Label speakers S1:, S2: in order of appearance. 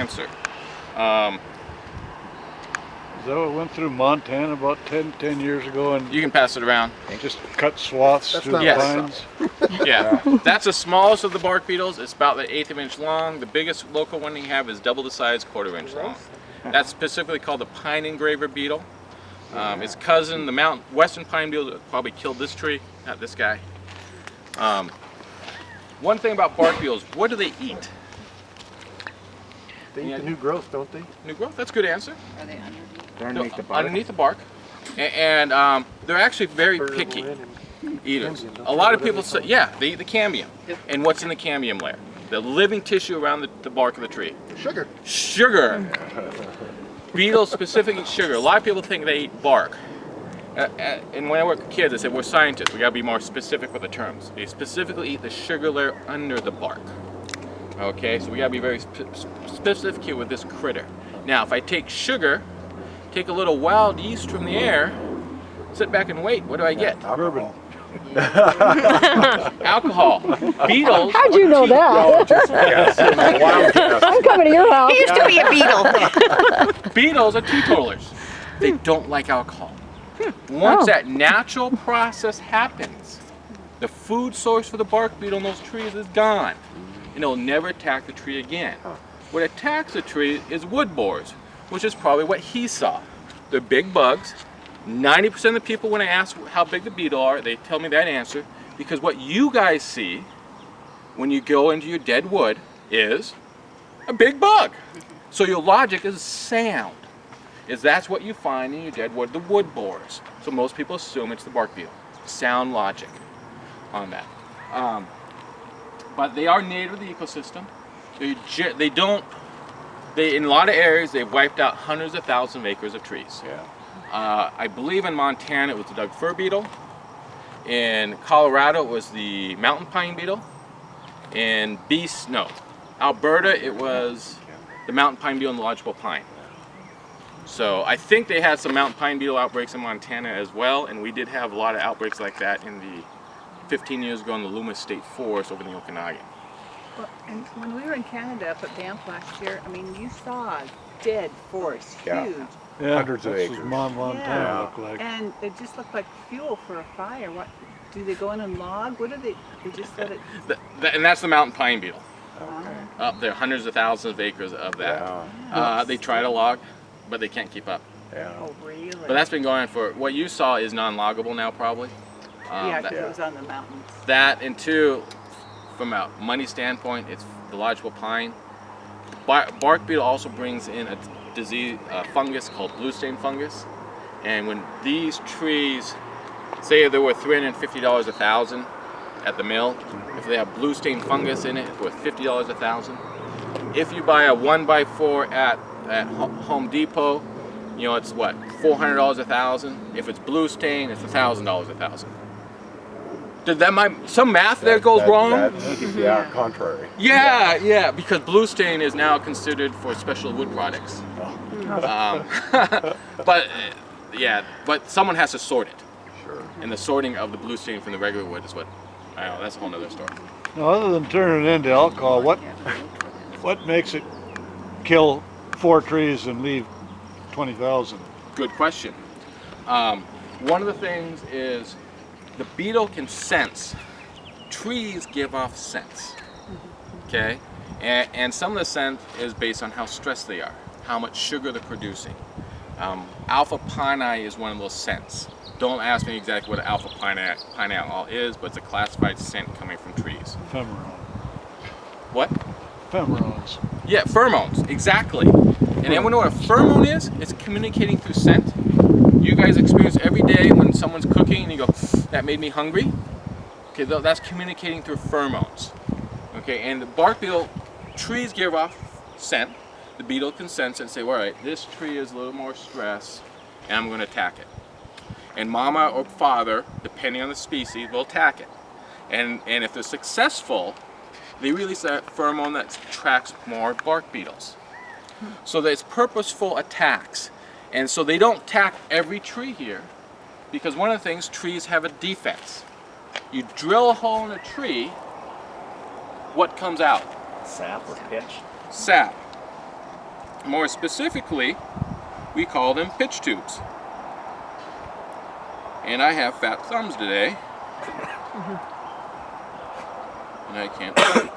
S1: answer.
S2: So it went through Montana about 10 years ago, and
S1: You can pass it around.
S2: just cut swaths through the
S1: Yes.
S2: pines.
S1: Yeah, that's the smallest of the bark beetles. It's about the 1/8 of an inch long. The biggest local one you have is double the size, 1/4 inch long. That's specifically called the pine engraver beetle. Its cousin, the western pine beetle, that probably killed this tree, not this guy. One thing about bark beetles, what do they eat?
S3: They eat the new growth, don't they?
S1: New growth, that's a good answer.
S4: Are they underneath?
S3: They're underneath the bark.
S1: Underneath the bark. And they're actually very picky eaters. A lot of people say, yeah, they eat the cambium. And what's in the cambium layer? The living tissue around the bark of the tree.
S3: Sugar.
S1: Sugar. Beetles specifically eat sugar. A lot of people think they eat bark. And when I work with kids, I say, we're scientists. We gotta be more specific with the terms. They specifically eat the sugar layer under the bark. Okay, so we gotta be very specific here with this critter. Now, if I take sugar, take a little wild yeast from the air, sit back and wait, what do I get?
S3: Bourbon.
S1: Alcohol. Beetles.
S5: How'd you know that? I'm coming to your house.
S4: He used to be a beetle.
S1: Beetles are teetotalers. They don't like alcohol. Once that natural process happens, the food source for the bark beetle in those trees is gone. And it'll never attack the tree again. What attacks the tree is wood borers, which is probably what he saw. They're big bugs. 90% of the people, when I ask how big the beetle are, they tell me that answer, because what you guys see when you go into your dead wood is a big bug. So your logic is sound, is that's what you find in your dead wood, the wood borers. So most people assume it's the bark beetle. Sound logic on that. But they are native to the ecosystem. In a lot of areas, they've wiped out hundreds of thousands of acres of trees.
S3: Yeah.
S1: I believe in Montana it was the Doug fir beetle. In Colorado it was the mountain pine beetle. In Alberta it was the mountain pine beetle and the lodgepole pine. So I think they had some mountain pine beetle outbreaks in Montana as well, and we did have a lot of outbreaks like that in the 15 years ago in the Loomis State Forest over in the Okanagan.
S6: Well, and when we were in Canada up at Banff last year, I mean, you saw dead forests,
S3: Yeah.
S6: huge.
S2: Yeah,
S3: Hundreds of
S2: that's
S3: acres.
S2: what Montana looked like.
S6: And it just looked like fuel for a fire. What do they go in and log? What do they just let it?
S1: And that's the mountain pine beetle.
S3: Okay.
S1: Up there, hundreds of thousands of acres of that.
S3: Yeah.
S1: They try to log, but they can't keep up.
S3: Yeah.
S6: Oh, really?
S1: But that's been going for, what you saw is non-loggable now probably.
S6: Yeah, because it was on the mountains.
S1: That, and two, from a money standpoint, it's the lodgepole pine. Bark beetle also brings in a disease, fungus called blue stain fungus. And when these trees, say there were $350 a thousand at the mill, if they have blue stain fungus in it, it's worth $50 a thousand. If you buy a 1x4 at Home Depot, you know, it's what, $400 a thousand. If it's blue stain, it's $1,000 a thousand. Did some math there goes wrong?
S3: Yeah, contrary.
S1: Yeah, because blue stain is now considered for special wood products. But someone has to sort it.
S3: Sure.
S1: And the sorting of the blue stain from the regular wood is what, I don't know, that's a whole nother story.
S2: Now, other than turning it into alcohol, what makes it kill 4 trees and leave 20,000?
S1: Good question. One of the things is the beetle can sense. Trees give off scents, okay? And some of the scent is based on how stressed they are, how much sugar they're producing. Alpha pinene is one of those scents. Don't ask me exactly what alpha pinene is, but it's a classified scent coming from trees.
S2: Pheromone.
S1: What?
S2: Pheromones.
S1: Yeah, pheromones, exactly. And anyone know what a pheromone is? It's communicating through scent. You guys experience every day when someone's cooking and you go, that made me hungry. Okay, that's communicating through pheromones. Okay, and the bark beetle, trees give off scent. The beetle can sense it and say, all right, this tree is a little more stressed and I'm going to attack it. And mama or father, depending on the species, will attack it. And if they're successful, they release that pheromone that attracts more bark beetles. So that it's purposeful attacks. And so they don't attack every tree here, because one of the things, trees have a defense. You drill a hole in a tree, what comes out?
S7: Sap or pitch?
S1: Sap. More specifically, we call them pitch tubes. And I have fat thumbs today. And I can't.